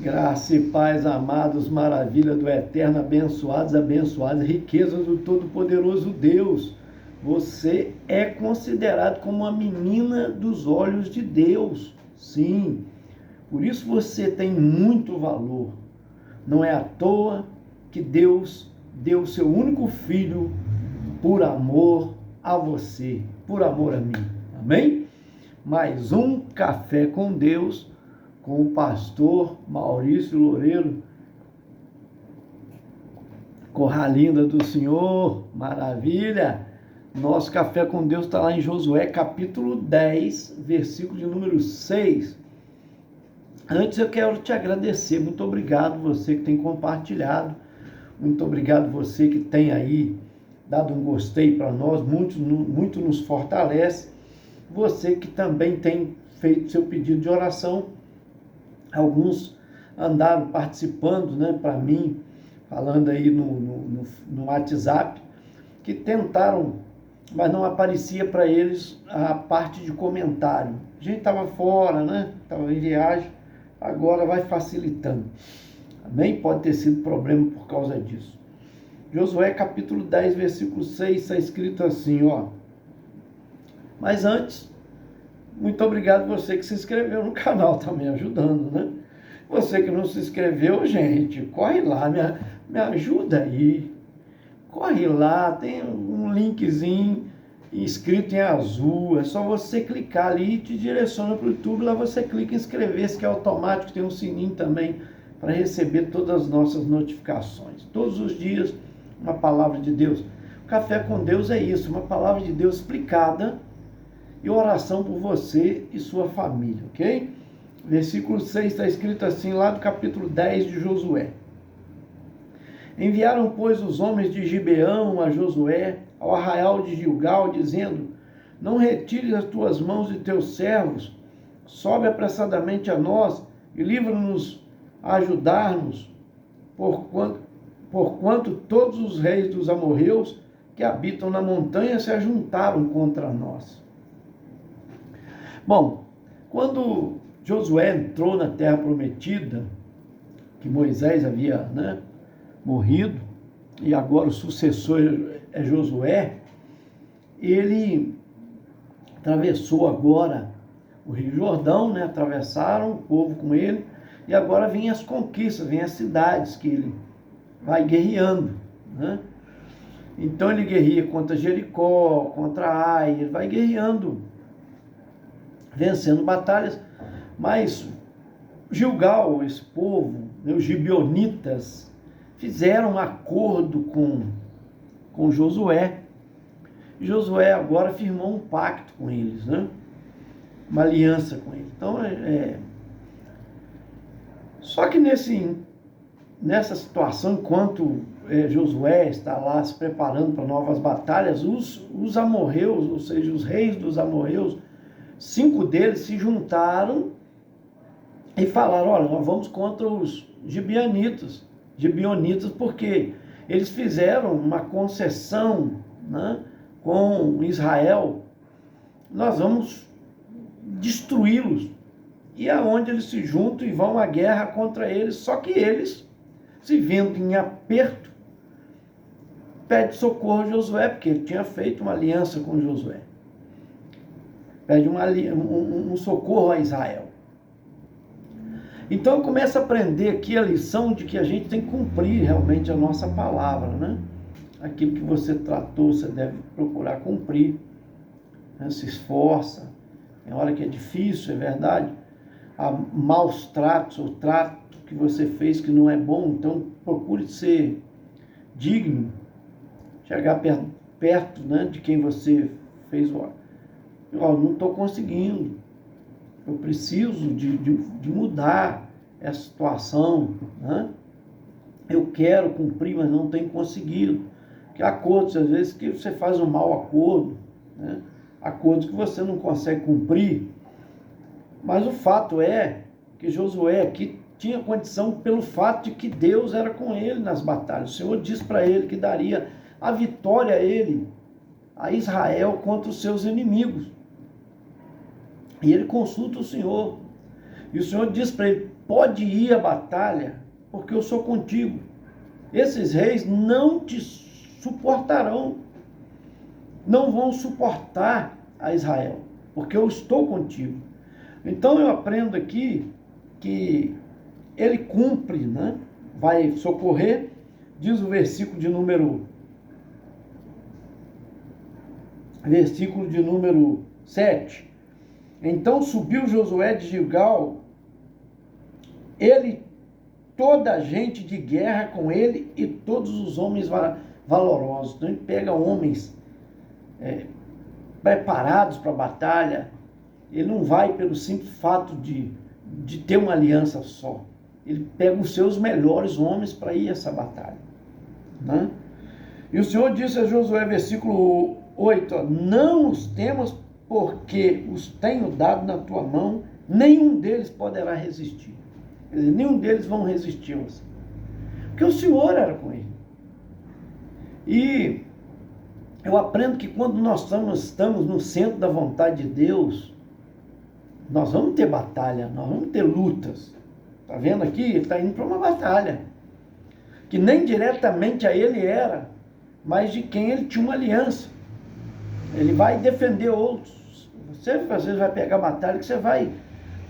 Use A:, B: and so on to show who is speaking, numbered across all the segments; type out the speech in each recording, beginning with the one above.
A: Graça e paz, amados, maravilha do eterno, abençoados, abençoadas, riquezas do Todo-Poderoso Deus. Você é considerado como uma menina dos olhos de Deus. Sim, por isso você tem muito valor. Não é à toa que Deus deu o seu único filho por amor a você, por amor a mim. Amém? Mais um Café com Deus, com o pastor Maurício Loureiro. Corra linda do Senhor, maravilha! Nosso Café com Deus está lá em Josué, capítulo 10, versículo de número 6. Antes eu quero te agradecer, muito obrigado você que tem compartilhado, muito obrigado você que tem aí dado um gostei para nós, muito nos fortalece. Você que também tem feito seu pedido de oração, alguns andaram participando, para mim, falando aí no WhatsApp, que tentaram, mas não aparecia para eles a parte de comentário. A gente estava fora, estava em viagem, agora vai facilitando. Amém? Pode ter sido problema por causa disso. Josué capítulo 10, versículo 6, está escrito assim, Mas antes, muito obrigado você que se inscreveu no canal, está me ajudando, Você que não se inscreveu, gente, corre lá, me ajuda aí. Corre lá, tem um linkzinho escrito em azul, é só você clicar ali e te direciona para o YouTube, lá você clica em inscrever-se, que é automático, tem um sininho também para receber todas as nossas notificações. Todos os dias, uma palavra de Deus. O Café com Deus é isso, uma palavra de Deus explicada e oração por você e sua família, ok? Versículo 6 está escrito assim, lá do capítulo 10 de Josué. Enviaram, pois, os homens de Gibeão a Josué, ao arraial de Gilgal, dizendo: Não retires as tuas mãos de teus servos, sobe apressadamente a nós e livra-nos a ajudar-nos, porquanto todos os reis dos amorreus que habitam na montanha se ajuntaram contra nós. Bom, quando Josué entrou na terra prometida, que Moisés havia morrido, e agora o sucessor é Josué, ele atravessou agora o Rio Jordão, atravessaram o povo com ele, e agora vêm as conquistas, vêm as cidades que ele vai guerreando, Então ele guerreia contra Jericó, contra Ai, ele vai guerreando, vencendo batalhas, mas Gilgal, esse povo, os gibeonitas, fizeram um acordo com Josué. Josué agora firmou um pacto com eles, uma aliança com eles. Então, só que nessa situação, enquanto Josué está lá se preparando para novas batalhas, os amorreus, ou seja, os reis dos amorreus, 5 deles se juntaram e falaram: olha, nós vamos contra os gibeonitas, porque eles fizeram uma concessão com Israel, nós vamos destruí-los. E aonde eles se juntam e vão à guerra contra eles, só que eles, se vendo em aperto, pede socorro a Josué, porque ele tinha feito uma aliança com Josué. Pede um socorro a Israel. Então começa a aprender aqui a lição de que a gente tem que cumprir realmente a nossa palavra, Aquilo que você tratou, você deve procurar cumprir, Se esforça. Tem hora que é difícil, é verdade. Há maus tratos, ou trato que você fez que não é bom, então procure ser digno, chegar perto de quem você fez não estou conseguindo, eu preciso de mudar essa situação, Eu quero cumprir, mas não tenho conseguido. Que acordos, às vezes, que você faz um mau acordo, Acordos que você não consegue cumprir. Mas o fato é que Josué aqui tinha condição pelo fato de que Deus era com ele nas batalhas. O Senhor disse para ele que daria a vitória a Israel contra os seus inimigos. E ele consulta o Senhor. E o Senhor diz para ele: pode ir à batalha, porque eu sou contigo. Esses reis não te suportarão, não vão suportar a Israel, porque eu estou contigo. Então eu aprendo aqui que ele cumpre, né? Vai socorrer, diz o versículo de número 7. Então subiu Josué de Gilgal, ele, toda a gente de guerra com ele e todos os homens valorosos. Então ele pega homens preparados para a batalha. Ele não vai pelo simples fato de ter uma aliança só. Ele pega os seus melhores homens para ir a essa batalha, né? E o Senhor disse a Josué, versículo 8, não os temas, porque os tenho dado na tua mão, nenhum deles poderá resistir. Quer dizer, nenhum deles vão resistir a você, porque o Senhor era com ele. E eu aprendo que quando nós estamos no centro da vontade de Deus, nós vamos ter batalha, nós vamos ter lutas. Está vendo aqui? Ele está indo para uma batalha, que nem diretamente a ele era, mas de quem ele tinha uma aliança. Ele vai defender outros. Você às vezes vai pegar a batalha que você vai,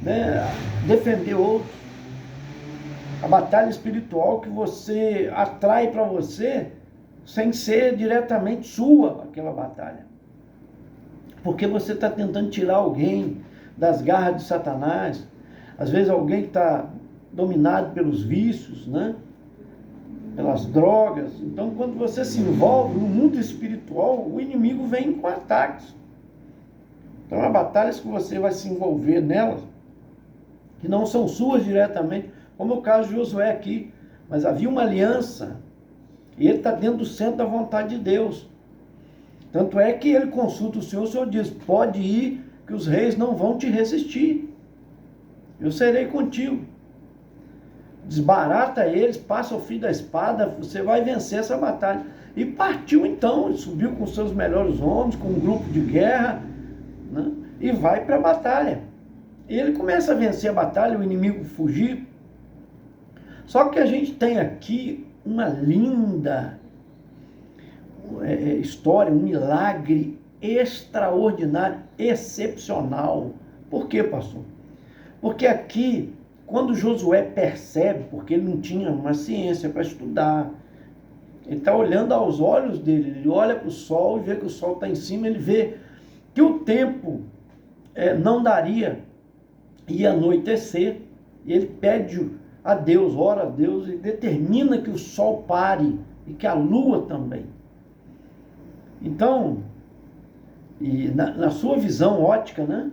A: né, defender outros. A batalha espiritual que você atrai para você, sem ser diretamente sua aquela batalha. Porque você está tentando tirar alguém das garras de Satanás. Às vezes alguém que está dominado pelos vícios, né? Pelas drogas. Então, quando você se envolve no mundo espiritual, o inimigo vem com ataques. Então, há batalhas que você vai se envolver nelas, que não são suas diretamente, como o caso de Josué aqui. Mas havia uma aliança, e ele está dentro do centro da vontade de Deus. Tanto é que ele consulta o Senhor diz, pode ir, que os reis não vão te resistir. Eu serei contigo. Desbarata eles, passa o fio da espada, você vai vencer essa batalha. E partiu então, ele subiu com seus melhores homens, com um grupo de guerra, né? E vai para a batalha. E ele começa a vencer a batalha, o inimigo fugir. Só que a gente tem aqui uma linda história, um milagre extraordinário, excepcional. Por quê, pastor? Porque aqui, quando Josué percebe, porque ele não tinha uma ciência para estudar, ele está olhando aos olhos dele, ele olha para o sol e vê que o sol está em cima, ele vê que o tempo não daria, ia anoitecer, e ele pede a Deus, ora a Deus, e determina que o sol pare, e que a lua também. Então, e na sua visão ótica, né?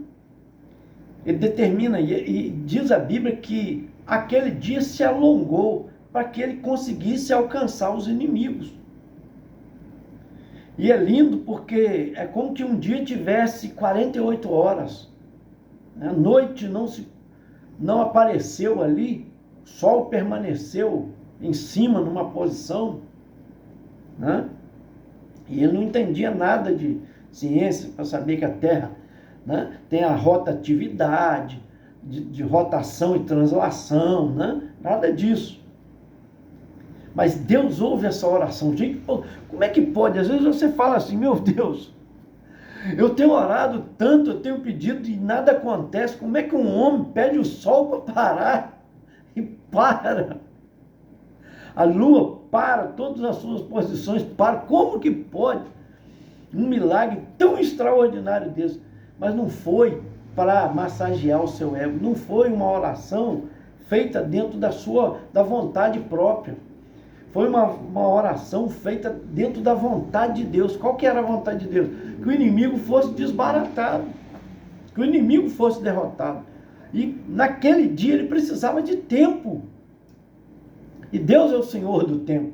A: Ele determina, e diz a Bíblia que aquele dia se alongou para que ele conseguisse alcançar os inimigos. E é lindo porque é como que um dia tivesse 48 horas. A noite não apareceu ali, o sol permaneceu em cima, numa posição, né? E ele não entendia nada de ciência para saber que a Terra, né, tem a rotatividade, de rotação e translação, né? Nada disso. Mas Deus ouve essa oração. Gente, como é que pode? Às vezes você fala assim, meu Deus, eu tenho orado tanto, eu tenho pedido e nada acontece. Como é que um homem pede o sol para parar? E para. A lua para, todas as suas posições para. Como que pode? Um milagre tão extraordinário desse. Mas não foi para massagear o seu ego. Não foi uma oração feita dentro da vontade própria. Foi uma oração feita dentro da vontade de Deus. Qual que era a vontade de Deus? Que o inimigo fosse desbaratado. Que o inimigo fosse derrotado. E naquele dia ele precisava de tempo. E Deus é o Senhor do tempo.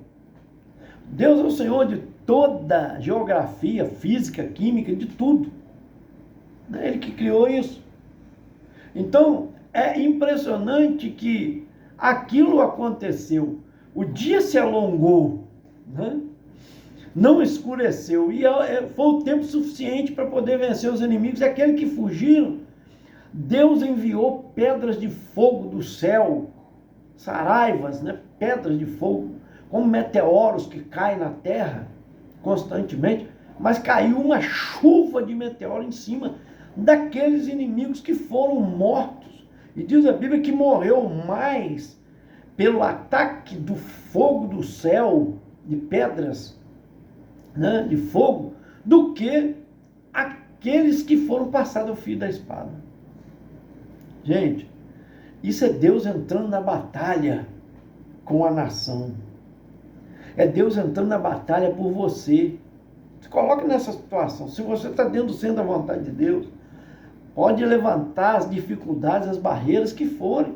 A: Deus é o Senhor de toda a geografia, física, química, de tudo. É Ele que criou isso. Então, é impressionante que aquilo aconteceu. O dia se alongou, né? Não escureceu. E foi o tempo suficiente para poder vencer os inimigos. E aqueles que fugiram Deus enviou pedras de fogo do céu, saraivas, né? Pedras de fogo, como meteoros que caem na terra constantemente, mas caiu uma chuva de meteoro em cima daqueles inimigos que foram mortos. E diz a Bíblia que morreu mais pelo ataque do fogo do céu, de pedras, né, de fogo, do que aqueles que foram passados ao fio da espada. Gente, isso é Deus entrando na batalha com a nação. É Deus entrando na batalha por você. Se coloque nessa situação. Se você está dentro do centro da vontade de Deus, pode levantar as dificuldades, as barreiras que forem.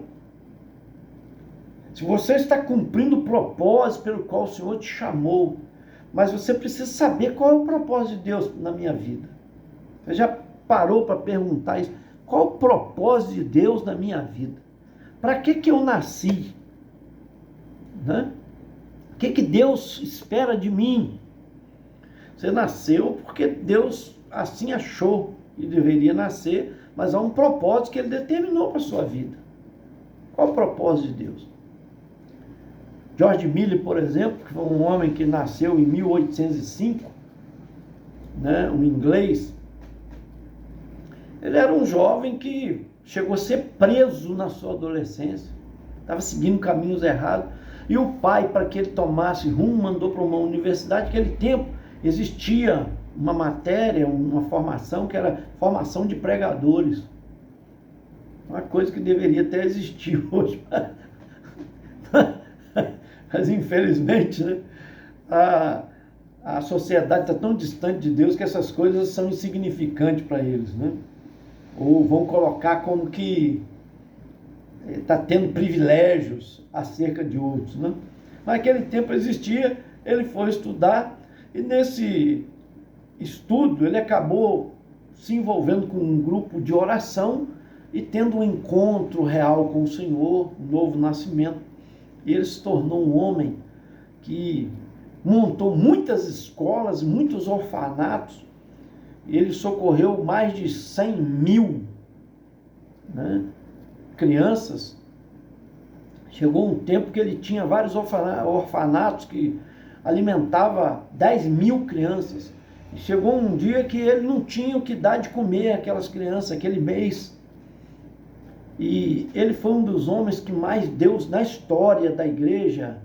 A: Se você está cumprindo o propósito pelo qual o Senhor te chamou, mas você precisa saber qual é o propósito de Deus na minha vida. Você já parou para perguntar isso? Qual o propósito de Deus na minha vida? Para que eu nasci? Né? O que Deus espera de mim? Você nasceu porque Deus assim achou e deveria nascer, mas há um propósito que Ele determinou para a sua vida. Qual o propósito de Deus? George Miller, por exemplo, que foi um homem que nasceu em 1805, né, um inglês, ele era um jovem que chegou a ser preso na sua adolescência, estava seguindo caminhos errados, e o pai, para que ele tomasse rumo, mandou para uma universidade. Naquele tempo existia uma matéria, uma formação que era formação de pregadores, uma coisa que deveria até existir hoje, mas infelizmente, né, a sociedade está tão distante de Deus que essas coisas são insignificantes para eles, né? Ou vão colocar como que está tendo privilégios acerca de outros, né? Naquele tempo existia, ele foi estudar, e nesse estudo ele acabou se envolvendo com um grupo de oração e tendo um encontro real com o Senhor, um novo nascimento. E ele se tornou um homem que montou muitas escolas, muitos orfanatos. Ele socorreu mais de 100 mil, né, crianças. Chegou um tempo que ele tinha vários orfanatos que alimentava 10 mil crianças. E chegou um dia que ele não tinha o que dar de comer aquelas crianças, aquele mês. E ele foi um dos homens que mais Deus, na história da igreja,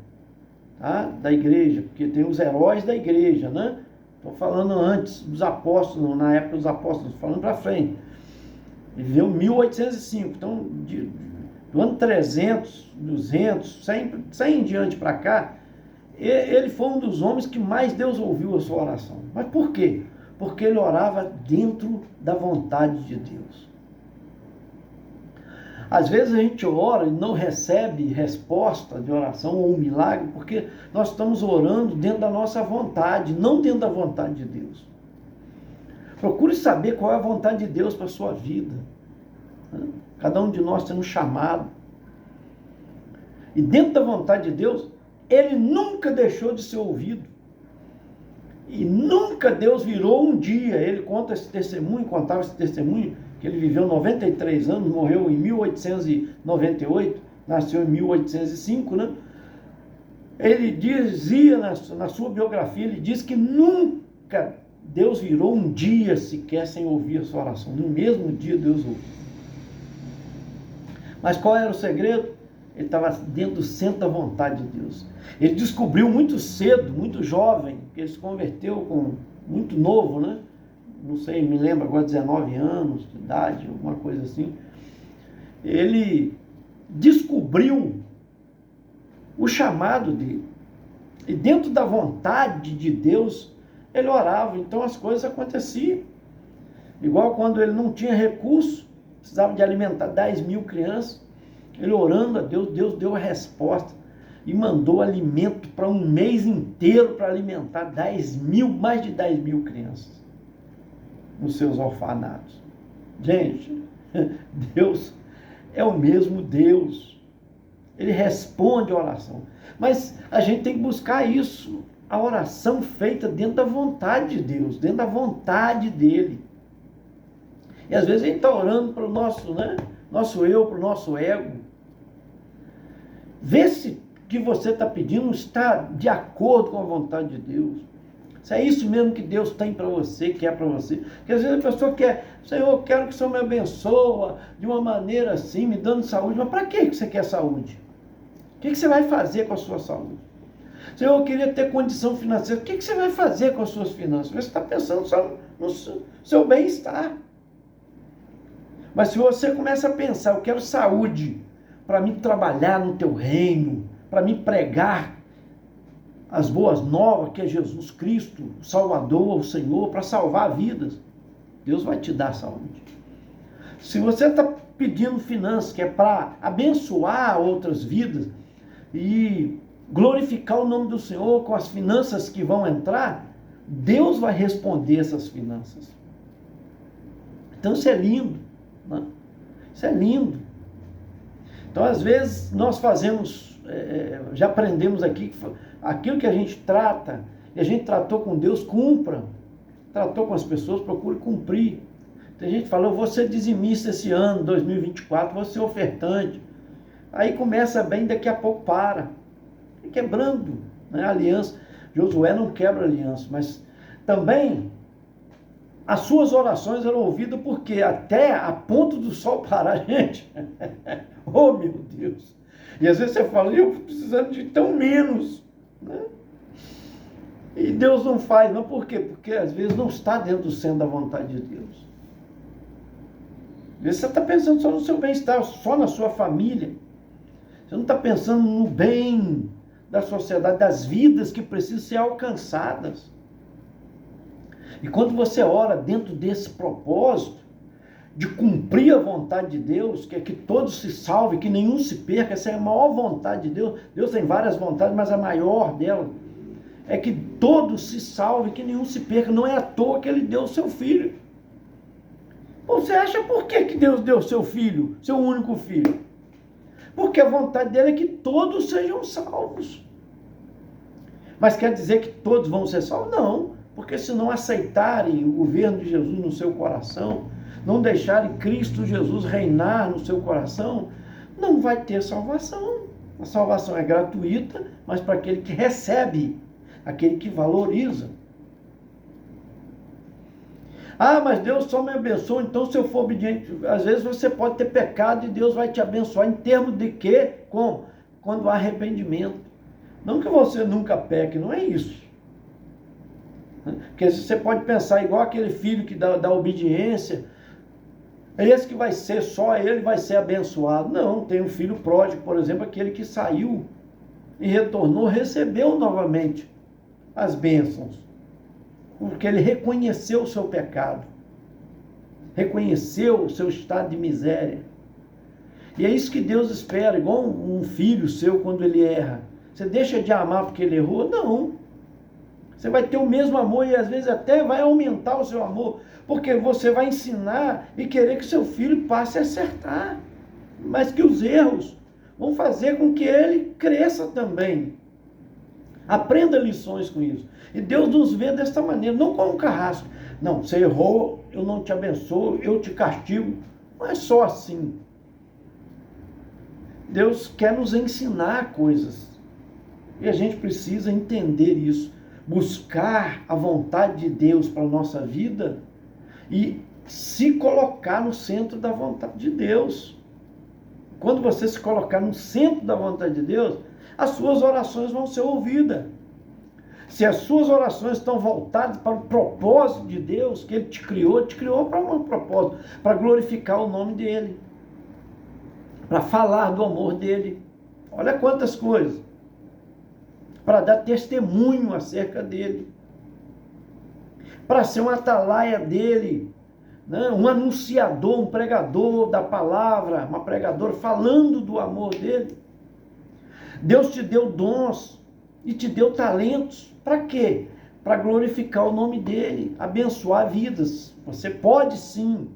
A: tá? Da igreja, porque tem os heróis da igreja, né? Estou falando antes dos apóstolos, na época dos apóstolos, falando para frente. Ele viveu 1805, então do ano 300, 200, 100 em diante para cá, ele foi um dos homens que mais Deus ouviu a sua oração. Mas por quê? Porque ele orava dentro da vontade de Deus. Às vezes a gente ora e não recebe resposta de oração ou um milagre, porque nós estamos orando dentro da nossa vontade, não dentro da vontade de Deus. Procure saber qual é a vontade de Deus para a sua vida. Cada um de nós tem um chamado. E dentro da vontade de Deus, Ele nunca deixou de ser ouvido. E nunca Deus virou um dia. Ele conta esse testemunho, contava esse testemunho, que ele viveu 93 anos, morreu em 1898, nasceu em 1805, né? Ele dizia na sua biografia, ele diz que nunca Deus virou um dia sequer sem ouvir a sua oração. No mesmo dia Deus ouviu. Mas qual era o segredo? Ele estava dentro do centro da vontade de Deus. Ele descobriu muito cedo, muito jovem, que ele se converteu muito novo, né? Não sei, me lembro agora, 19 anos de idade, alguma coisa assim. Ele descobriu o chamado dele. E dentro da vontade de Deus, ele orava, então as coisas aconteciam. Igual quando ele não tinha recurso, precisava de alimentar 10 mil crianças, ele orando a Deus, Deus deu a resposta e mandou alimento para um mês inteiro para alimentar mais de 10 mil crianças nos seus orfanatos. Gente, Deus é o mesmo Deus. Ele responde a oração. Mas a gente tem que buscar isso, a oração feita dentro da vontade de Deus, dentro da vontade dele. E às vezes a gente está orando para o nosso, nosso eu, para o nosso ego. Vê se o que você está pedindo está de acordo com a vontade de Deus. Se é isso mesmo que Deus tem para você, quer para você. Porque às vezes a pessoa quer, Senhor, eu quero que o Senhor me abençoe de uma maneira assim, me dando saúde. Mas para que você quer saúde? O que você vai fazer com a sua saúde? Senhor, eu queria ter condição financeira. O que você vai fazer com as suas finanças? Você está pensando só no seu bem-estar. Mas se você começa a pensar, eu quero saúde para me trabalhar no teu reino, para me pregar as boas novas, que é Jesus Cristo, o Salvador, o Senhor, para salvar vidas, Deus vai te dar saúde. Se você está pedindo finanças, que é para abençoar outras vidas e glorificar o nome do Senhor com as finanças que vão entrar, Deus vai responder essas finanças. Então isso é lindo, né? Isso é lindo. Então às vezes nós fazemos, já aprendemos aqui, que aquilo que a gente trata, e a gente tratou com Deus, cumpra. Tratou com as pessoas, procure cumprir. Tem gente que fala, eu vou ser dizimista esse ano, 2024, vou ser ofertante. Aí começa bem, daqui a pouco para. E quebrando, né, a aliança. Josué não quebra aliança, mas também as suas orações eram ouvidas porque até a ponto do sol parar, gente. Oh, meu Deus. E às vezes você fala, eu precisando de tão menos, né? E Deus não faz, mas por quê? Porque às vezes não está dentro do centro da vontade de Deus. Às vezes você está pensando só no seu bem-estar, só na sua família. Você não está pensando no bem da sociedade, das vidas que precisam ser alcançadas. E quando você ora dentro desse propósito, de cumprir a vontade de Deus, que é que todos se salvem, que nenhum se perca, essa é a maior vontade de Deus. Deus tem várias vontades, mas a maior dela é que todos se salvem, que nenhum se perca. Não é à toa que ele deu o seu filho. Você acha por que Deus deu o seu filho, seu único filho? Porque a vontade dele é que todos sejam salvos. Mas quer dizer que todos vão ser salvos? Não, porque se não aceitarem o governo de Jesus no seu coração, não deixarem Cristo Jesus reinar no seu coração, não vai ter salvação. A salvação é gratuita, mas para aquele que recebe, aquele que valoriza. Ah, mas Deus só me abençoa, então se eu for obediente, às vezes você pode ter pecado e Deus vai te abençoar em termos de quê? Como? Quando há arrependimento. Não que você nunca peque, não é isso. Porque você pode pensar igual aquele filho que dá obediência, esse que vai ser, só ele vai ser abençoado. Não, tem um filho pródigo, por exemplo, aquele que saiu e retornou, recebeu novamente as bênçãos, porque ele reconheceu o seu pecado, reconheceu o seu estado de miséria. E é isso que Deus espera, igual um filho seu quando ele erra. Você deixa de amar porque ele errou? Não. Você vai ter o mesmo amor e às vezes até vai aumentar o seu amor, porque você vai ensinar e querer que seu filho passe a acertar, mas que os erros vão fazer com que ele cresça também. Aprenda lições com isso. E Deus nos vê desta maneira, não como um carrasco. Não, você errou, eu não te abençoo, eu te castigo. Não é só assim. Deus quer nos ensinar coisas. E a gente precisa entender isso. Buscar a vontade de Deus para a nossa vida e se colocar no centro da vontade de Deus. Quando você se colocar no centro da vontade de Deus, as suas orações vão ser ouvidas. Se as suas orações estão voltadas para o propósito de Deus, que Ele te criou para um propósito, para glorificar o nome dEle, para falar do amor dEle. Olha quantas coisas. Para dar testemunho acerca dEle, para ser um atalaia dEle, né? Um anunciador, um pregador da palavra, uma pregadora falando do amor dEle. Deus te deu dons e te deu talentos. Para quê? Para glorificar o nome dEle, abençoar vidas. Você pode sim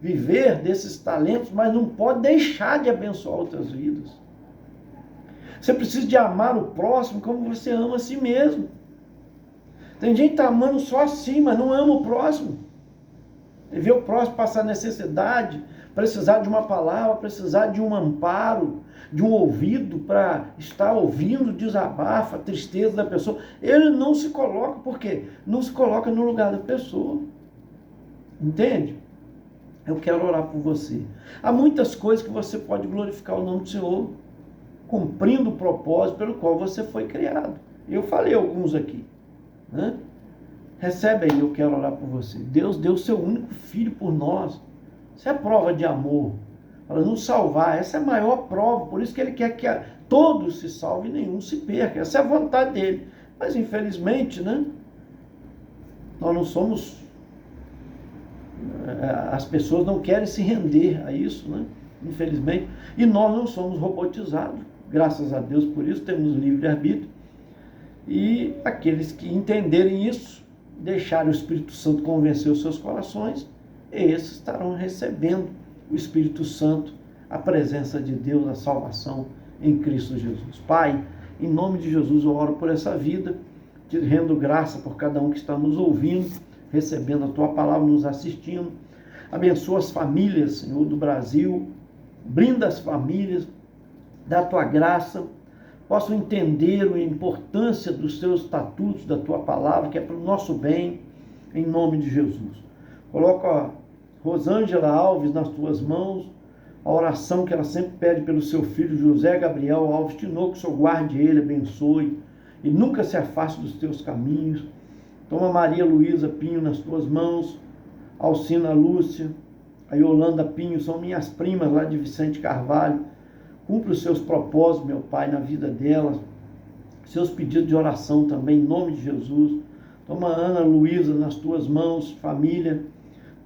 A: viver desses talentos, mas não pode deixar de abençoar outras vidas. Você precisa de amar o próximo como você ama a si mesmo. Tem gente que está amando só a si, mas não ama o próximo. Ele vê o próximo passar necessidade, precisar de uma palavra, precisar de um amparo, de um ouvido para estar ouvindo o desabafo, a tristeza da pessoa. Ele não se coloca, por quê? Não se coloca no lugar da pessoa. Entende? Eu quero orar por você. Há muitas coisas que você pode glorificar o nome do Senhor, cumprindo o propósito pelo qual você foi criado. Eu falei alguns aqui, né? Recebe aí, eu quero orar por você. Deus deu o seu único filho por nós. Isso é prova de amor, para nos salvar. Essa é a maior prova, por isso que ele quer que todos se salvem e nenhum se perca. Essa é a vontade dele. Mas infelizmente, né? Nós não somos... As pessoas não querem se render a isso, né? Infelizmente. E nós não somos robotizados. Graças a Deus por isso, temos livre-arbítrio. E aqueles que entenderem isso, deixarem o Espírito Santo convencer os seus corações, esses estarão recebendo o Espírito Santo, a presença de Deus, a salvação em Cristo Jesus. Pai, em nome de Jesus eu oro por essa vida, te rendo graça por cada um que está nos ouvindo, recebendo a Tua palavra, nos assistindo. Abençoa as famílias, Senhor, do Brasil, brinda as famílias da Tua graça, possam entender a importância dos Teus estatutos, da Tua palavra, que é para o nosso bem, em nome de Jesus. Coloca a Rosângela Alves nas Tuas mãos, a oração que ela sempre pede pelo seu filho José Gabriel Alves Tinoco, que o Senhor guarde ele, abençoe, e nunca se afaste dos Teus caminhos. Toma Maria Luísa Pinho nas Tuas mãos, Alcina Lúcia, a Yolanda Pinho, são minhas primas lá de Vicente Carvalho. Cumpre os seus propósitos, meu Pai, na vida delas, seus pedidos de oração também, em nome de Jesus. Toma a Ana Luísa nas Tuas mãos, família.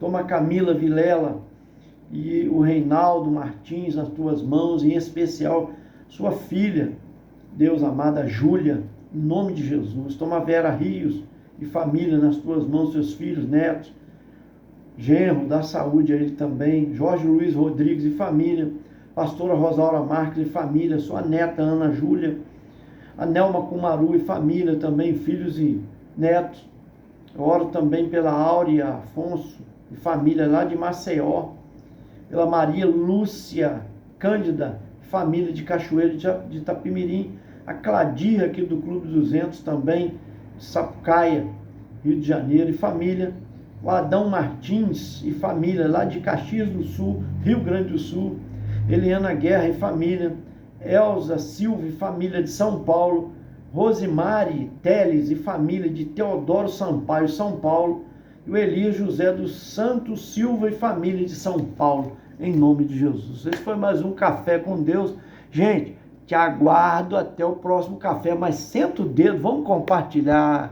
A: Toma a Camila Vilela e o Reinaldo Martins nas Tuas mãos, em especial sua filha, Deus amada, Júlia, em nome de Jesus. Toma a Vera Rios e família nas Tuas mãos, seus filhos, netos, genro, dá saúde a ele também. Jorge Luiz Rodrigues e família. Pastora Rosaura Marques e família, sua neta Ana Júlia, a Nelma Kumaru e família também, filhos e netos. Eu oro também pela Áurea Afonso e família lá de Maceió, pela Maria Lúcia Cândida, família de Cachoeiro de Itapimirim, a Cladir aqui do Clube 200 também, de Sapucaia, Rio de Janeiro, e família, o Adão Martins e família lá de Caxias do Sul, Rio Grande do Sul, Eliana Guerra e família, Elza Silva e família de São Paulo, Rosimari Teles e família de Teodoro Sampaio, São Paulo, e o Elias José dos Santos Silva e família de São Paulo, em nome de Jesus. Esse foi mais um Café com Deus. Gente, te aguardo até o próximo café, mas senta o dedo, vamos compartilhar.